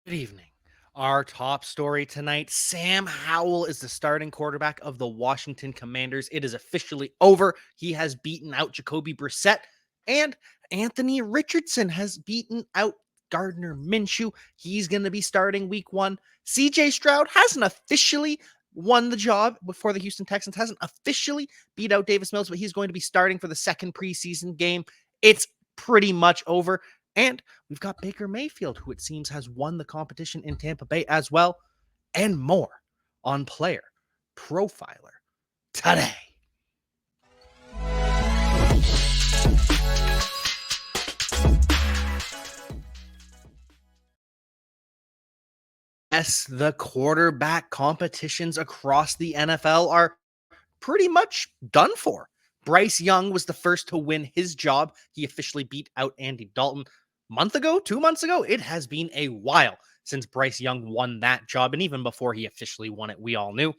Good evening. Our top story tonight: Sam Howell is the starting quarterback of the Washington Commanders. It is officially over. He has beaten out Jacoby Brissett, and Anthony Richardson has beaten out Gardner Minshew. He's going to be starting week one. CJ Stroud hasn't officially won the job before the Houston Texans, hasn't officially beat out Davis Mills, but he's going to be starting for the second preseason game. It's pretty much over. And we've got Baker Mayfield, who it seems has won the competition in Tampa Bay as well, and more on Player Profiler today. Yes, the quarterback competitions across the NFL are pretty much done for. Bryce Young was the first to win his job. He officially beat out Andy Dalton a month ago, 2 months ago. It has been a while since Bryce Young won that job. And even before he officially won it, we all knew.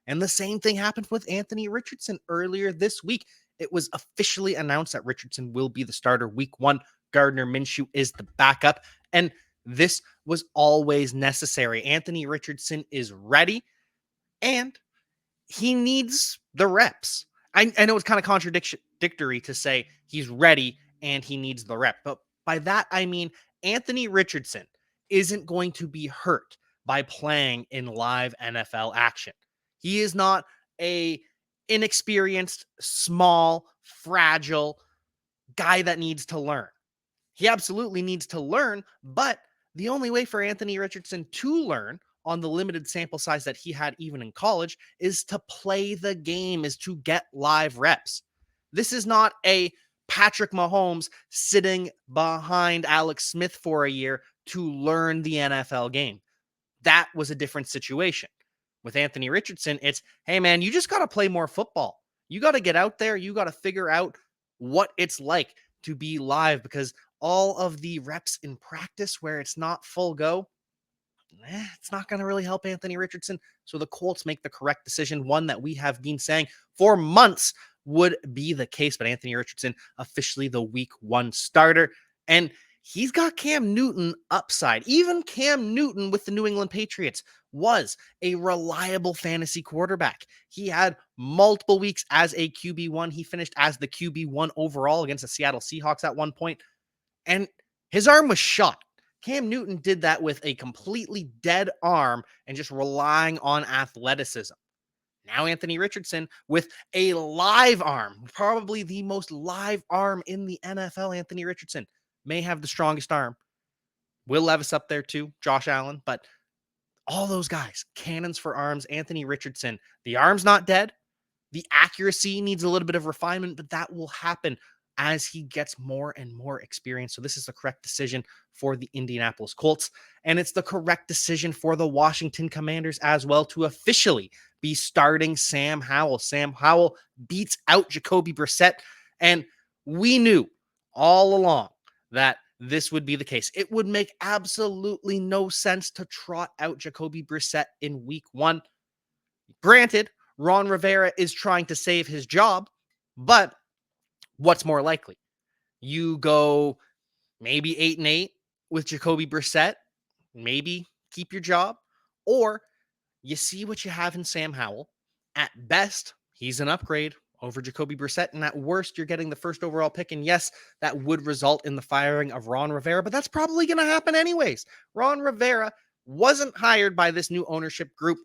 And the same thing happened with Anthony Richardson earlier this week. It was officially announced that Richardson will be the starter week one. Gardner Minshew is the backup. And this was always necessary. Anthony Richardson is ready, and he needs the reps. I know it's kind of contradictory to say he's ready and he needs the rep, but by that I mean Anthony Richardson isn't going to be hurt by playing in live NFL action. He is not a inexperienced, small, fragile guy that needs to learn. He absolutely needs to learn, but the only way for Anthony Richardson to learn on the limited sample size that he had even in college is to play the game, is to get live reps. This is not a Patrick Mahomes sitting behind Alex Smith for a year to learn the NFL game. That was a different situation. With Anthony Richardson, it's, hey man, you just got to play more football. You got to get out there. You got to figure out what it's like to be live, because all of the reps in practice where it's not full go, it's not going to really help Anthony Richardson. So the Colts make the correct decision, one that we have been saying for months would be the case. But Anthony Richardson, officially the week one starter. And he's got Cam Newton upside. Even Cam Newton with the New England Patriots was a reliable fantasy quarterback. He had multiple weeks as a QB1. He finished as the QB1 overall against the Seattle Seahawks at one point. And his arm was shot. Cam Newton did that with a completely dead arm and just relying on athleticism. Now Anthony Richardson with a live arm, probably the most live arm in the NFL. Anthony Richardson may have the strongest arm. Will Levis up there too, Josh Allen, but all those guys, cannons for arms. Anthony Richardson, the arm's not dead. The accuracy needs a little bit of refinement, but that will happen as he gets more and more experience. So this is the correct decision for the Indianapolis Colts, and it's the correct decision for the Washington Commanders as well to officially be starting Sam Howell. Sam Howell beats out Jacoby Brissett, and we knew all along that this would be the case. It would make absolutely no sense to trot out Jacoby Brissett in week one. Granted, Ron Rivera is trying to save his job, but what's more likely? You go maybe 8-8 with Jacoby Brissett, maybe keep your job, or you see what you have in Sam Howell. At best, he's an upgrade over Jacoby Brissett, and at worst, you're getting the first overall pick. And yes, that would result in the firing of Ron Rivera, but that's probably going to happen anyways. Ron Rivera wasn't hired by this new ownership group.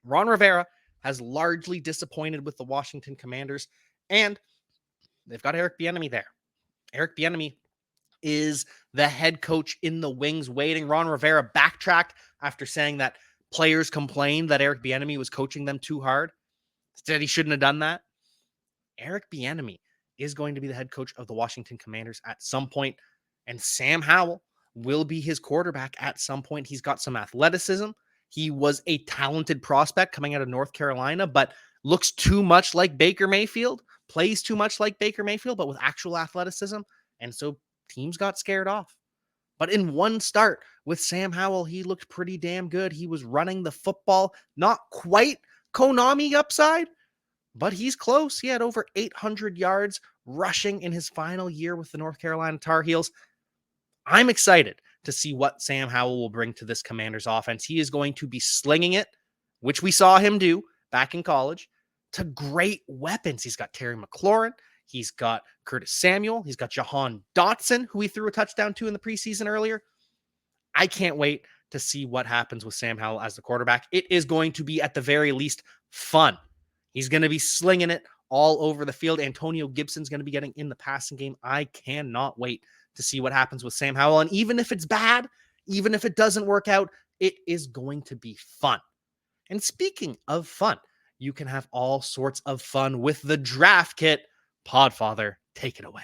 Ron Rivera has largely disappointed with the Washington Commanders, and they've got Eric Bieniemy there. Eric Bieniemy is the head coach in the wings waiting. Ron Rivera backtracked after saying that players complained that Eric Bieniemy was coaching them too hard. Said he shouldn't have done that. Eric Bieniemy is going to be the head coach of the Washington Commanders at some point, and Sam Howell will be his quarterback at some point. He's got some athleticism. He was a talented prospect coming out of North Carolina, but looks too much like Baker Mayfield, plays too much like Baker Mayfield, but with actual athleticism. And so teams got scared off. But in one start with Sam Howell, he looked pretty damn good. He was running the football, not quite Konami upside, but he's close. He had over 800 yards rushing in his final year with the North Carolina Tar Heels. I'm excited to see what Sam Howell will bring to this Commanders offense. He is going to be slinging it, which we saw him do back in college, to great weapons. He's got Terry McLaurin. He's got Curtis Samuel. He's got Jahan Dotson, who he threw a touchdown to in the preseason earlier. I can't wait to see what happens with Sam Howell as the quarterback. It is going to be, at the very least, fun. He's going to be slinging it all over the field. Antonio Gibson's going to be getting in the passing game. I cannot wait to see what happens with Sam Howell. And even if it's bad, even if it doesn't work out, it is going to be fun. And speaking of fun, you can have all sorts of fun with the draft kit. Podfather, take it away.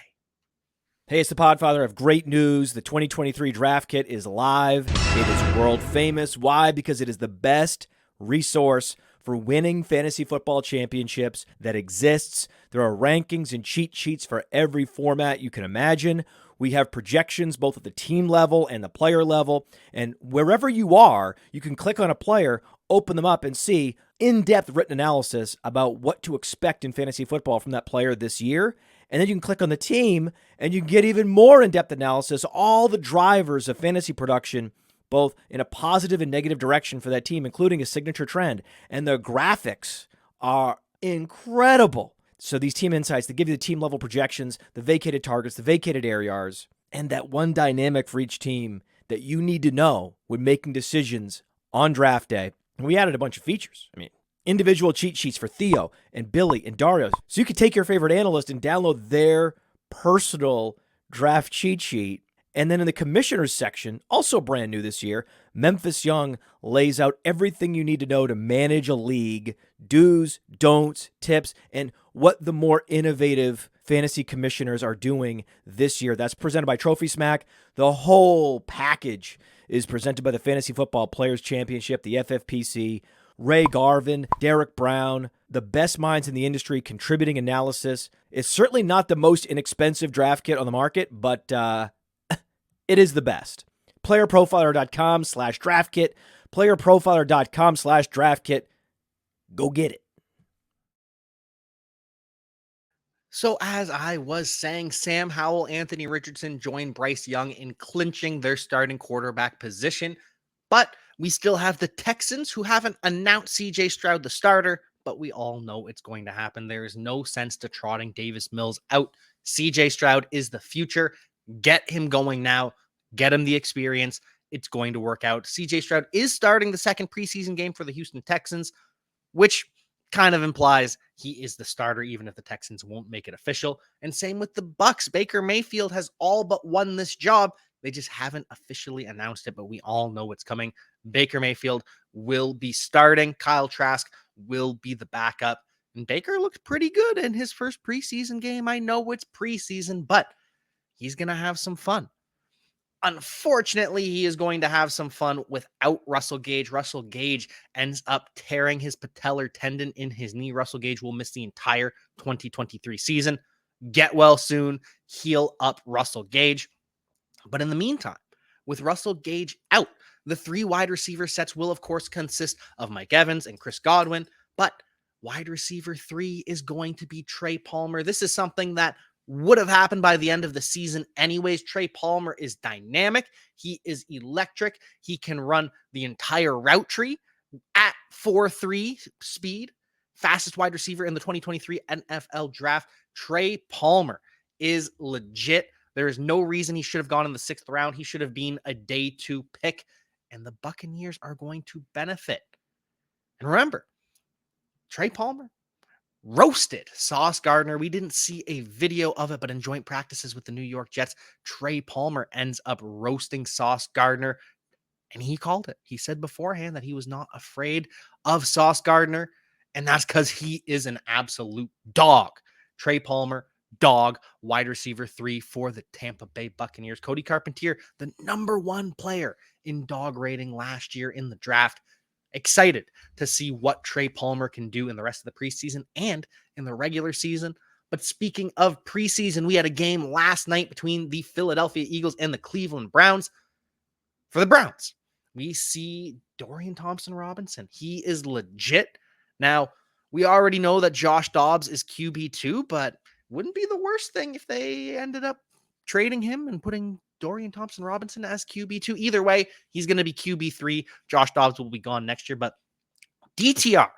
Hey, it's the Podfather. I have great news. The 2023 draft kit is live. It is world famous. Why? Because it is the best resource for winning fantasy football championships that exists. There are rankings and cheat sheets for every format you can imagine. We have projections both at the team level and the player level. And wherever you are, you can click on a player, open them up, and see in-depth written analysis about what to expect in fantasy football from that player this year. And then you can click on the team, and you can get even more in-depth analysis, all the drivers of fantasy production, both in a positive and negative direction for that team, including a signature trend. And the graphics are incredible. So these team insights, they give you the team-level projections, the vacated targets, the vacated ARs, and that one dynamic for each team that you need to know when making decisions on draft day. And we added a bunch of features. I mean, individual cheat sheets for Theo and Billy and Dario. So you can take your favorite analyst and download their personal draft cheat sheet. And then in the commissioners section, also brand new this year, Memphis Young lays out everything you need to know to manage a league, do's, don'ts, tips, and what the more innovative fantasy commissioners are doing this year. That's presented by Trophy Smack. The whole package is presented by the Fantasy Football Players Championship, the FFPC, Ray Garvin, Derek Brown, the best minds in the industry contributing analysis. It's certainly not the most inexpensive draft kit on the market, but it is the best. PlayerProfiler.com/draft kit. PlayerProfiler.com/draft kit. Go get it. So as I was saying, Sam Howell, Anthony Richardson joined Bryce Young in clinching their starting quarterback position. But we still have the Texans, who haven't announced CJ Stroud the starter, but we all know it's going to happen. There is no sense to trotting Davis Mills out. CJ Stroud is the future. Get him going now. Get him the experience. It's going to work out. CJ Stroud is starting the second preseason game for the Houston Texans, which kind of implies he is the starter, even if the Texans won't make it official. And same with the Bucs. Baker Mayfield has all but won this job. They just haven't officially announced it, but we all know it's coming. Baker Mayfield will be starting. Kyle Trask will be the backup. And Baker looked pretty good in his first preseason game. I know it's preseason, but he's going to have some fun. Unfortunately, he is going to have some fun without Russell Gage. Russell Gage ends up tearing his patellar tendon in his knee. Russell Gage will miss the entire 2023 season. Get well soon. Heal up Russell Gage. But in the meantime, with Russell Gage out, the three wide receiver sets will, of course, consist of Mike Evans and Chris Godwin. But wide receiver 3 is going to be Trey Palmer. This is something that would have happened by the end of the season anyways. Trey Palmer is dynamic. He is electric. He can run the entire route tree at 4.3 speed. Fastest wide receiver in the 2023 NFL draft. Trey Palmer is legit. There is no reason he should have gone in the 6th round. He should have been a day 2 pick, and the Buccaneers are going to benefit. And remember, Trey Palmer roasted Sauce Gardner. We didn't see a video of it, but in joint practices with the New York Jets, Trey Palmer ends up roasting Sauce Gardner, and he called it. He said beforehand that he was not afraid of Sauce Gardner, and that's because he is an absolute dog. Trey Palmer, dog, wide receiver 3 for the Tampa Bay Buccaneers. Cody Carpentier, the number 1 player in dog rating last year in the draft. Excited to see what Trey Palmer can do in the rest of the preseason and in the regular season. But speaking of preseason, we had a game last night between the Philadelphia Eagles and the Cleveland Browns. For the Browns, we see Dorian Thompson-Robinson. He is legit. Now, we already know that Josh Dobbs is QB2, but wouldn't be the worst thing if they ended up trading him and putting Dorian Thompson-Robinson as QB2. Either way, he's going to be QB3. Josh Dobbs will be gone next year, but DTR,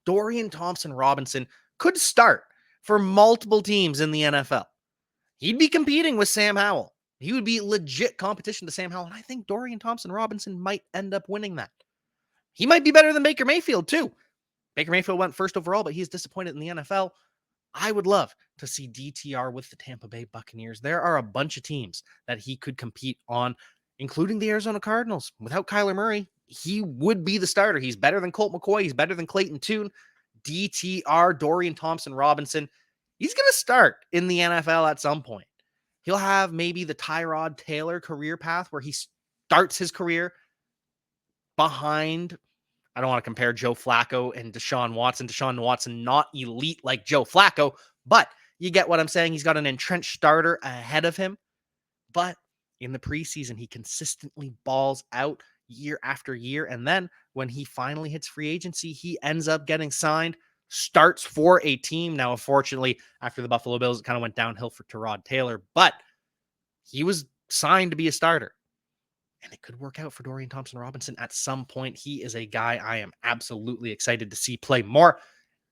Dorian Thompson-Robinson, could start for multiple teams in the NFL. He'd be competing with Sam Howell. He would be legit competition to Sam Howell, and I think Dorian Thompson-Robinson might end up winning that. He might be better than Baker Mayfield, too. Baker Mayfield went first overall, but he's disappointed in the NFL. I would love to see DTR with the Tampa Bay Buccaneers. There are a bunch of teams that he could compete on, including the Arizona Cardinals. Without Kyler Murray, he would be the starter. He's better than Colt McCoy. He's better than Clayton Tune. DTR, Dorian Thompson-Robinson, he's going to start in the NFL at some point. He'll have maybe the Tyrod Taylor career path where he starts his career behind, I don't want to compare Joe Flacco and Deshaun Watson. Deshaun Watson, not elite like Joe Flacco, but you get what I'm saying. He's got an entrenched starter ahead of him. But in the preseason, he consistently balls out year after year. And then when he finally hits free agency, he ends up getting signed, starts for a team. Now, unfortunately, after the Buffalo Bills, it kind of went downhill for Tyrod Taylor, but he was signed to be a starter. And it could work out for Dorian Thompson-Robinson at some point. He is a guy I am absolutely excited to see play more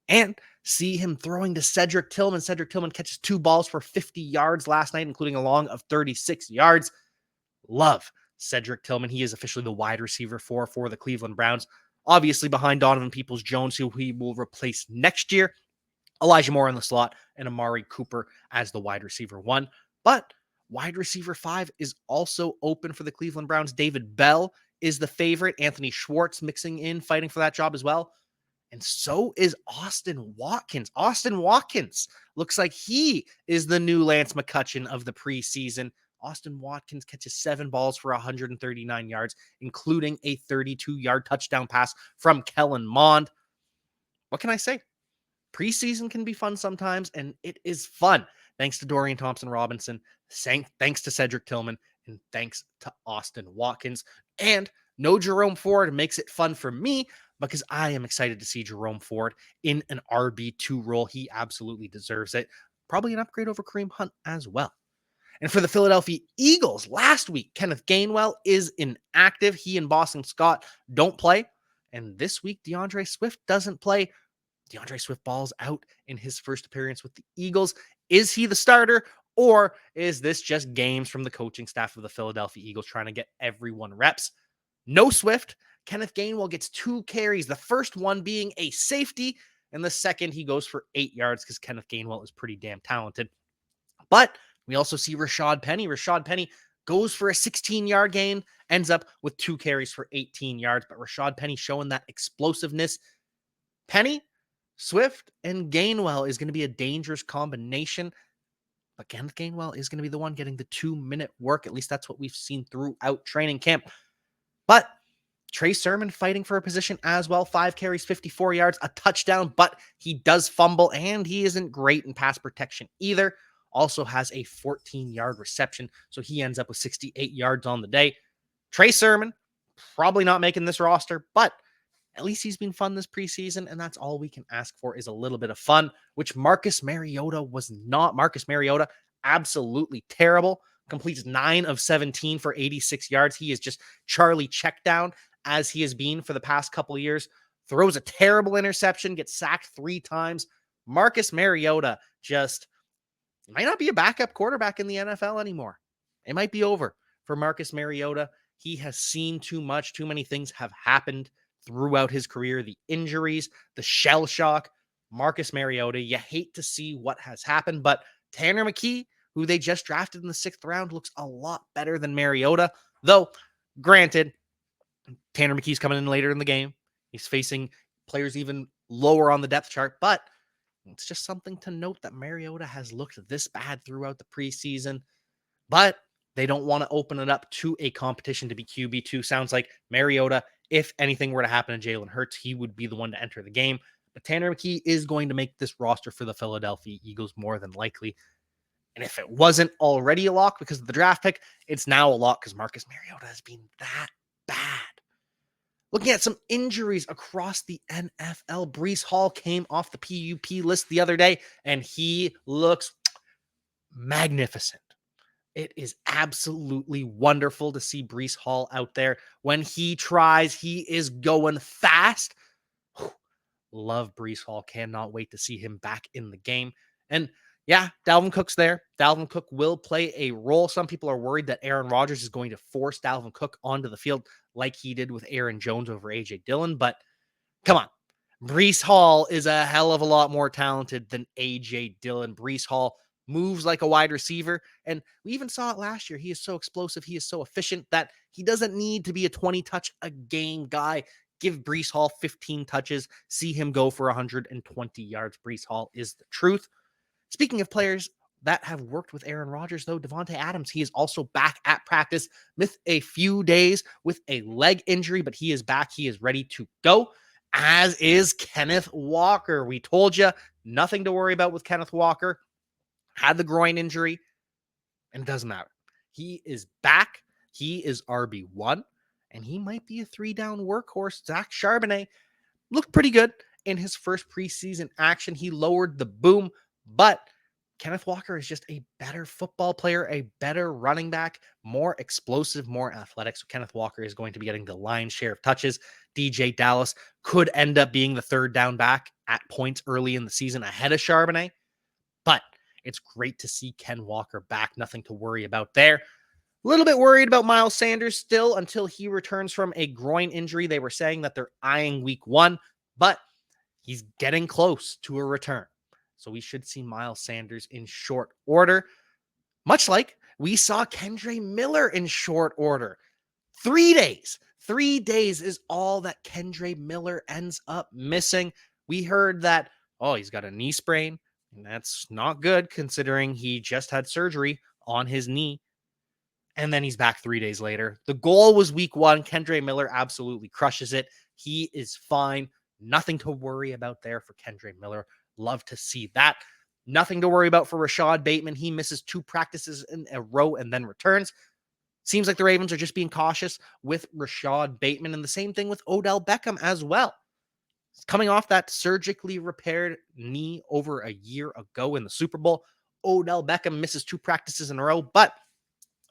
and see him throwing to Cedric Tillman. Cedric Tillman catches 2 balls for 50 yards last night, including a long of 36 yards. Love Cedric Tillman. He is officially the wide receiver for the Cleveland Browns. Obviously behind Donovan Peoples-Jones, who he will replace next year. Elijah Moore in the slot and Amari Cooper as the wide receiver 1. But wide receiver 5 is also open for the Cleveland Browns. David Bell is the favorite. Anthony Schwartz mixing in, fighting for that job as well. And so is Austin Watkins. Austin Watkins looks like he is the new Lance McCutcheon of the preseason. Austin Watkins catches 7 balls for 139 yards, including a 32-yard touchdown pass from Kellen Mond. What can I say? Preseason can be fun sometimes, and it is fun. Thanks to Dorian Thompson-Robinson, thanks to Cedric Tillman, and thanks to Austin Watkins. And no Jerome Ford makes it fun for me because I am excited to see Jerome Ford in an RB2 role. He absolutely deserves it. Probably an upgrade over Kareem Hunt as well. And for the Philadelphia Eagles, last week, Kenneth Gainwell is inactive. He and Boston Scott don't play. And this week, DeAndre Swift doesn't play. DeAndre Swift balls out in his first appearance with the Eagles. Is he the starter, or is this just games from the coaching staff of the Philadelphia Eagles trying to get everyone reps? No Swift. Kenneth Gainwell gets 2 carries, the first one being a safety, and the second he goes for 8 yards because Kenneth Gainwell is pretty damn talented. But we also see Rashod Penny. Rashod Penny goes for a 16-yard gain, ends up with 2 carries for 18 yards, but Rashod Penny showing that explosiveness. Penny, Swift, and Gainwell is going to be a dangerous combination. But Kenneth Gainwell is going to be the one getting the 2-minute work. At least that's what we've seen throughout training camp. But Trey Sermon fighting for a position as well. 5 carries, 54 yards, a touchdown, but he does fumble, and he isn't great in pass protection either. Also has a 14-yard reception, so he ends up with 68 yards on the day. Trey Sermon, probably not making this roster, but at least he's been fun this preseason, and that's all we can ask for is a little bit of fun, which Marcus Mariota was not. Marcus Mariota, absolutely terrible. Completes 9 of 17 for 86 yards. He is just Charlie checkdown as he has been for the past couple of years. Throws a terrible interception, gets sacked 3 times. Marcus Mariota just might not be a backup quarterback in the NFL anymore. It might be over for Marcus Mariota. He has seen too much. Too many things have happened throughout his career. The injuries, the shell shock. Marcus Mariota, you hate to see what has happened, but Tanner McKee, who they just drafted in the 6th round, looks a lot better than Mariota. Though, granted, Tanner McKee's coming in later in the game. He's facing players even lower on the depth chart, but it's just something to note that Mariota has looked this bad throughout the preseason, but they don't want to open it up to a competition to be QB2. Sounds like Mariota, if anything were to happen to Jalen Hurts, he would be the one to enter the game. But Tanner McKee is going to make this roster for the Philadelphia Eagles more than likely. And if it wasn't already a lock because of the draft pick, it's now a lock because Marcus Mariota has been that bad. Looking at some injuries across the NFL, Breece Hall came off the PUP list the other day, and he looks magnificent. It is absolutely wonderful to see Breece Hall out there. When he tries, he is going fast. Love Breece Hall. Cannot wait to see him back in the game. And yeah, Dalvin Cook's there. Dalvin Cook will play a role. Some people are worried that Aaron Rodgers is going to force Dalvin Cook onto the field like he did with Aaron Jones over AJ Dillon. But come on. Breece Hall is a hell of a lot more talented than AJ Dillon. Breece Hall moves like a wide receiver. And we even saw it last year. He is so explosive. He is so efficient that he doesn't need to be a 20 touch a game guy. Give Breece Hall 15 touches. See him go for 120 yards. Breece Hall is the truth. Speaking of players that have worked with Aaron Rodgers, though, Devontae Adams, he is also back at practice with a few days with a leg injury, but he is back. He is ready to go, as is Kenneth Walker. We told you nothing to worry about with Kenneth Walker. Had the groin injury, and it doesn't matter. He is back. He is RB1, and he might be a 3-down workhorse. Zach Charbonnet looked pretty good in his first preseason action. He lowered the boom, but Kenneth Walker is just a better football player, a better running back, more explosive, more athletic. So Kenneth Walker is going to be getting the lion's share of touches. DJ Dallas could end up being the 3rd down back at points early in the season ahead of Charbonnet, but it's great to see Ken Walker back. Nothing to worry about there. A little bit worried about Miles Sanders still until he returns from a groin injury. They were saying that they're eyeing week 1, but he's getting close to a return. So we should see Miles Sanders in short order, much like we saw Kendre Miller in short order. 3 days. 3 days is all that Kendre Miller ends up missing. We heard that, he's got a knee sprain, and that's not good considering he just had surgery on his knee. And then he's back 3 days later. The goal was week 1. Kendre Miller absolutely crushes it. He is fine. Nothing to worry about there for Kendre Miller. Love to see that. Nothing to worry about for Rashod Bateman. He misses 2 practices in a row and then returns. Seems like the Ravens are just being cautious with Rashod Bateman, and the same thing with Odell Beckham as well. Coming off that surgically repaired knee over a year ago in the Super Bowl, Odell Beckham misses 2 practices in a row, but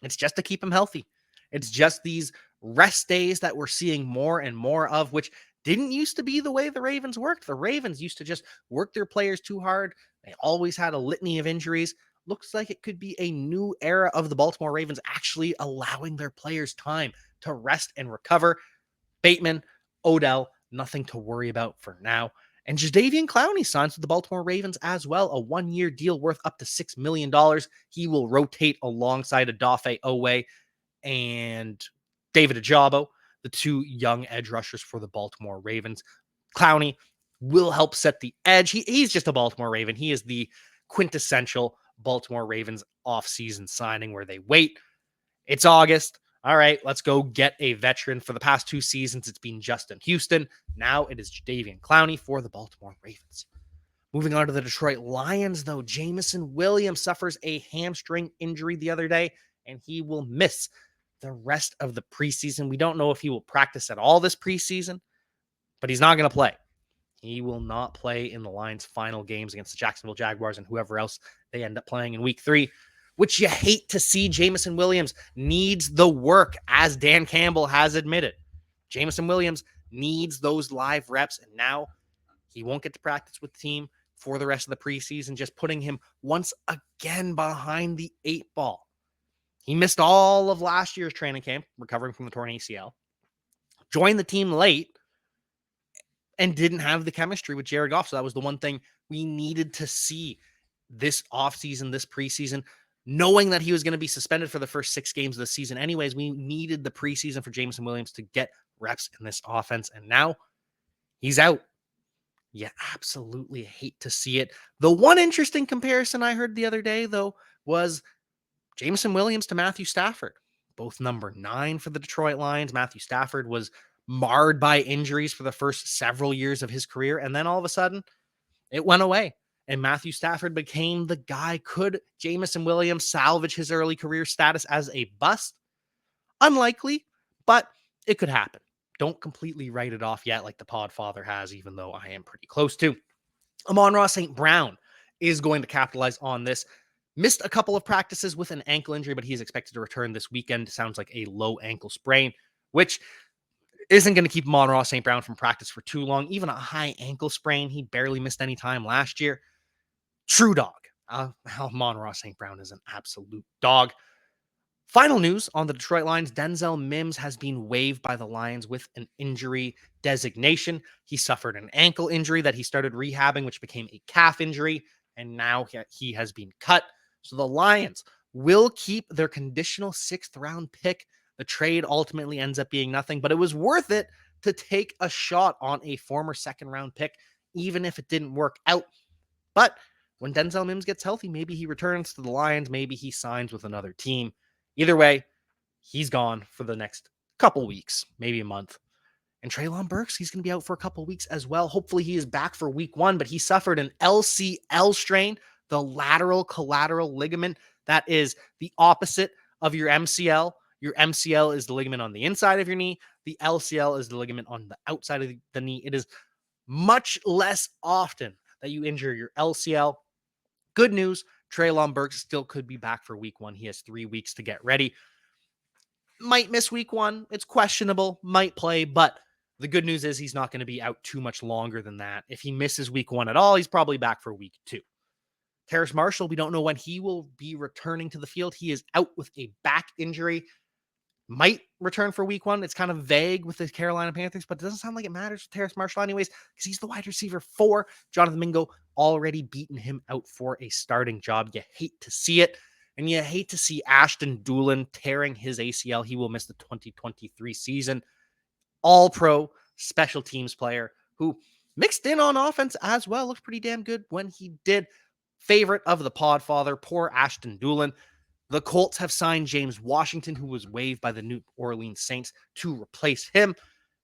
it's just to keep him healthy. It's just these rest days that we're seeing more and more of, which didn't used to be the way the Ravens worked. The Ravens used to just work their players too hard. They always had a litany of injuries. Looks like it could be a new era of the Baltimore Ravens actually allowing their players time to rest and recover. Bateman, Odell, nothing to worry about for now. And Jadeveon Clowney signs with the Baltimore Ravens as well, a 1-year deal worth up to $6 million. He will rotate alongside Odafe Owe and David Ajabo, the 2 young edge rushers for the Baltimore Ravens. Clowney will help set the edge. He's just a Baltimore Raven. He is the quintessential Baltimore Ravens offseason signing where they wait. It's August. All right, let's go get a veteran. For the past 2 seasons, it's been Justin Houston. Now it is Jadeveon Clowney for the Baltimore Ravens. Moving on to the Detroit Lions, though, Jameson Williams suffers a hamstring injury the other day, and he will miss the rest of the preseason. We don't know if he will practice at all this preseason, but he's not going to play. He will not play in the Lions' final games against the Jacksonville Jaguars and whoever else they end up playing in week 3, which you hate to see. Jameson Williams needs the work, as Dan Campbell has admitted. Jameson Williams needs those live reps, and now he won't get to practice with the team for the rest of the preseason, just putting him once again behind the 8 ball. He missed all of last year's training camp, recovering from the torn ACL, joined the team late, and didn't have the chemistry with Jared Goff. So that was the one thing we needed to see this offseason, this preseason. Knowing that he was going to be suspended for the first 6 games of the season anyways, we needed the preseason for Jameson Williams to get reps in this offense. And now he's out. You absolutely hate to see it. The one interesting comparison I heard the other day, though, was Jameson Williams to Matthew Stafford. Both number 9 for the Detroit Lions. Matthew Stafford was marred by injuries for the first several years of his career. And then all of a sudden, it went away. And Matthew Stafford became the guy. Could Jameson Williams salvage his early career status as a bust? Unlikely, but it could happen. Don't completely write it off yet like the Podfather has, even though I am pretty close to. Amon-Ra St. Brown is going to capitalize on this. Missed a couple of practices with an ankle injury, but he's expected to return this weekend. Sounds like a low ankle sprain, which isn't going to keep Amon-Ra St. Brown from practice for too long. Even a high ankle sprain, he barely missed any time last year. True dog. Amon-Ra St. Brown is an absolute dog. Final news on the Detroit Lions, Denzel Mims has been waived by the Lions with an injury designation. He suffered an ankle injury that he started rehabbing, which became a calf injury, and now he has been cut. So the Lions will keep their conditional 6th round pick. The trade ultimately ends up being nothing, but it was worth it to take a shot on a former 2nd round pick, even if it didn't work out. But when Denzel Mims gets healthy, maybe he returns to the Lions, maybe he signs with another team. Either way, he's gone for the next couple weeks, maybe a month. And Treylon Burks, he's going to be out for a couple weeks as well. Hopefully he is back for week 1, but he suffered an LCL strain, the lateral collateral ligament. That is the opposite of your MCL. Your MCL is the ligament on the inside of your knee. The LCL is the ligament on the outside of the knee. It is much less often that you injure your LCL. Good news, Treylon Burks still could be back for week 1. He has 3 weeks to get ready. Might miss week 1. It's questionable, might play, but the good news is he's not going to be out too much longer than that. If he misses week 1 at all, he's probably back for week 2. Terrace Marshall, we don't know when he will be returning to the field. He is out with a back injury. Might return for week 1. It's kind of vague with the Carolina Panthers, but it doesn't sound like it matters with Terrace Marshall anyways, because he's the wide receiver 4. Jonathan Mingo already beaten him out for a starting job. You hate to see it, and you hate to see Ashton Dulin tearing his ACL. He will miss the 2023 season. All-pro special teams player who mixed in on offense as well. Looked pretty damn good when he did. Favorite of the Podfather, poor Ashton Dulin. The Colts have signed James Washington, who was waived by the New Orleans Saints, to replace him.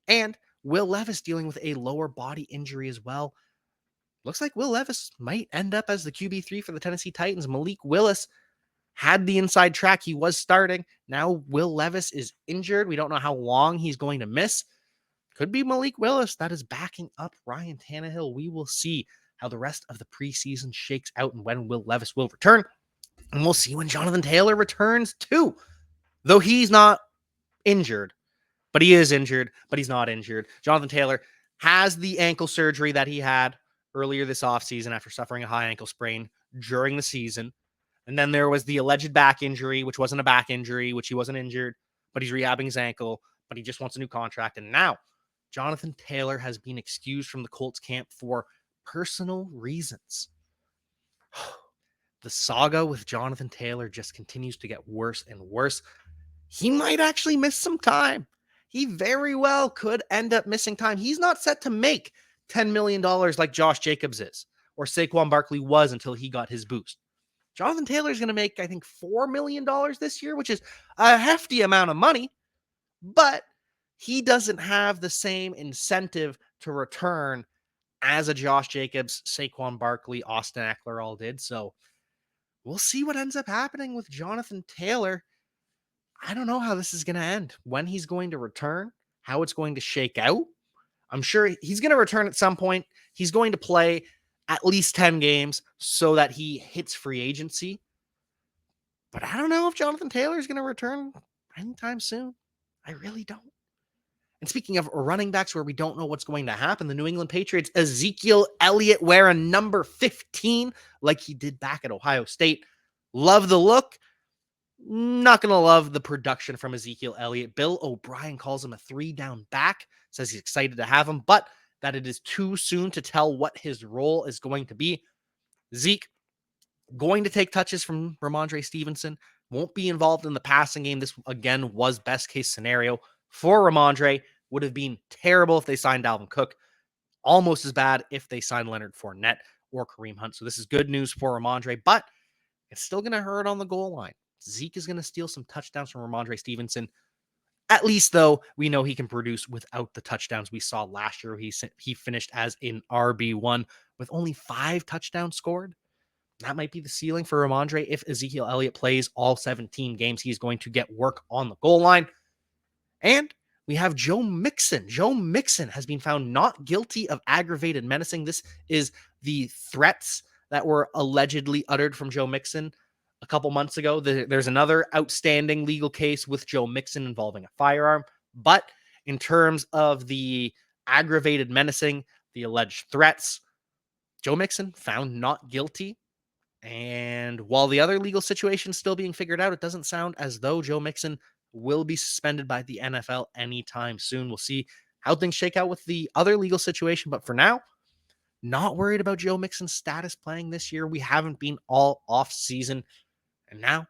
And Will Levis dealing with a lower body injury as well. Looks like Will Levis might end up as the QB3 for the Tennessee Titans. Malik Willis had the inside track. He was starting. Now Will Levis is injured. We don't know how long he's going to miss. Could be Malik Willis that is backing up Ryan Tannehill. We will see how the rest of the preseason shakes out and when Will Levis will return. And we'll see when Jonathan Taylor returns too. Though he's not injured, but he is injured, but he's not injured. Jonathan Taylor has the ankle surgery that he had earlier this offseason after suffering a high ankle sprain during the season. And then there was the alleged back injury, which wasn't a back injury, which he wasn't injured, but he's rehabbing his ankle, but he just wants a new contract. And now Jonathan Taylor has been excused from the Colts camp for personal reasons. The saga with Jonathan Taylor just continues to get worse and worse. He might actually miss some time. He very well could end up missing time. He's not set to make $10 million like Josh Jacobs is, or Saquon Barkley was until he got his boost. Jonathan Taylor is going to make, I think, $4 million this year, which is a hefty amount of money, but he doesn't have the same incentive to return as a Josh Jacobs, Saquon Barkley, Austin Eckler all did. So we'll see what ends up happening with Jonathan Taylor. I don't know how this is going to end, when he's going to return, how it's going to shake out. I'm sure he's going to return at some point. He's going to play at least 10 games so that he hits free agency. But I don't know if Jonathan Taylor is going to return anytime soon. I really don't. And speaking of running backs where we don't know what's going to happen, the New England Patriots, Ezekiel Elliott wearing number 15 like he did back at Ohio State. Love the look. Not going to love the production from Ezekiel Elliott. Bill O'Brien calls him a 3-down back, says he's excited to have him, but that it is too soon to tell what his role is going to be. Zeke going to take touches from Ramondre Stevenson, won't be involved in the passing game. This, again, was best case scenario for Ramondre. Would have been terrible if they signed Dalvin Cook. Almost as bad if they signed Leonard Fournette or Kareem Hunt. So this is good news for Ramondre, but it's still going to hurt on the goal line. Zeke is going to steal some touchdowns from Ramondre Stevenson. At least, though, we know he can produce without the touchdowns we saw last year. He finished as an RB1 with only 5 touchdowns scored. That might be the ceiling for Ramondre. If Ezekiel Elliott plays all 17 games, he's going to get work on the goal line. And we have Joe Mixon. Joe Mixon has been found not guilty of aggravated menacing. This is the threats that were allegedly uttered from Joe Mixon a couple months ago. There's another outstanding legal case with Joe Mixon involving a firearm. But in terms of the aggravated menacing, the alleged threats, Joe Mixon found not guilty. And while the other legal situation is still being figured out, it doesn't sound as though Joe Mixon will be suspended by the NFL anytime soon. We'll see how things shake out with the other legal situation. But for now, not worried about Joe Mixon's status playing this year. We haven't been all off season. And now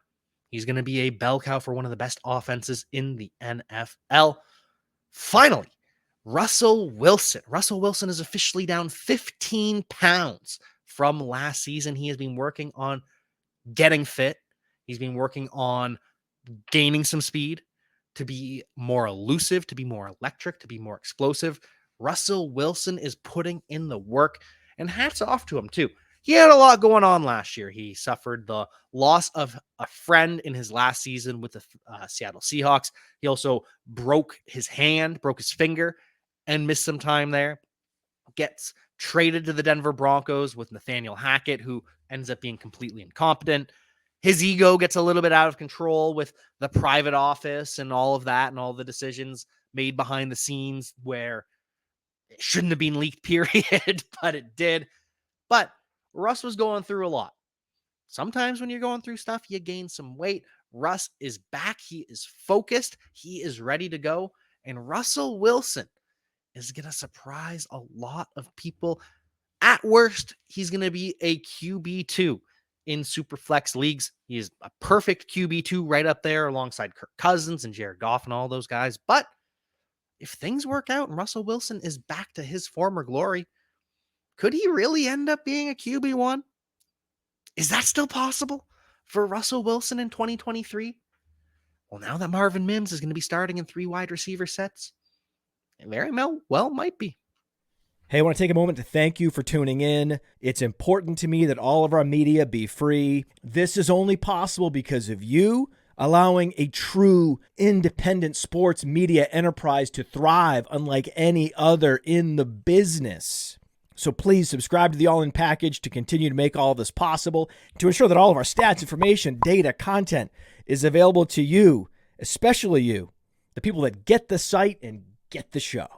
he's going to be a bell cow for one of the best offenses in the NFL. Finally, Russell Wilson. Russell Wilson is officially down 15 pounds from last season. He has been working on getting fit. He's been working on gaining some speed to be more elusive, to be more electric, to be more explosive. Russell Wilson is putting in the work, and hats off to him too. He had a lot going on last year. He suffered the loss of a friend in his last season with the Seattle Seahawks. He also broke his finger, and missed some time there. Gets traded to the Denver Broncos with Nathaniel Hackett, who ends up being completely incompetent. His ego gets a little bit out of control with the private office and all of that and all the decisions made behind the scenes where it shouldn't have been leaked, period, but it did. But Russ was going through a lot. Sometimes when you're going through stuff, you gain some weight. Russ is back. He is focused. He is ready to go. And Russell Wilson is going to surprise a lot of people. At worst, he's going to be a QB2 in superflex leagues. He is a perfect QB2 right up there alongside Kirk Cousins and Jared Goff and all those guys. But if things work out and Russell Wilson is back to his former glory, could he really end up being a QB1? Is that still possible for Russell Wilson in 2023? Well, now that Marvin Mims is going to be starting in 3 wide receiver sets, it very well might be. Hey, I want to take a moment to thank you for tuning in. It's important to me that all of our media be free. This is only possible because of you allowing a true independent sports media enterprise to thrive unlike any other in the business. So please subscribe to the All In Package to continue to make all of this possible, to ensure that all of our stats, information, data, content is available to you, especially you, the people that get the site and get the show.